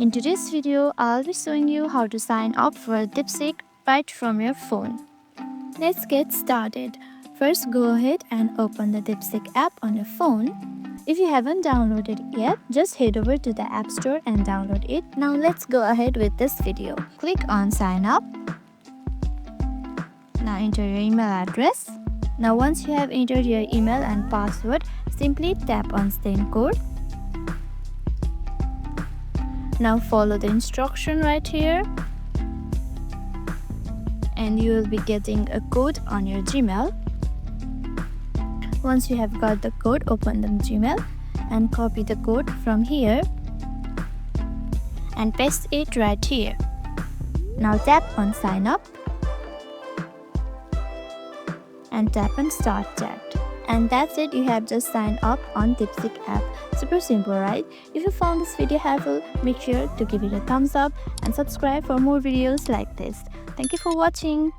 In today's video, I'll be showing you how to sign up for Deepseek right from your phone. Let's get started. First, go ahead and open the Deepseek app on your phone. If you haven't downloaded it yet, just head over to the App Store and download it. Now let's go ahead with this video. Click on sign up. Now enter your email address. Now once you have entered your email and password, simply tap on send code. Now follow the instruction right here and you will be getting a code on your Gmail. Once you have got the code, open the Gmail and copy the code from here and paste it right here. Now tap on sign up and tap on start chat. And that's it, you have just signed up on Deepseek app. Super simple, right? If you found this video helpful, make sure to give it a thumbs up and subscribe for more videos like this. Thank you for watching.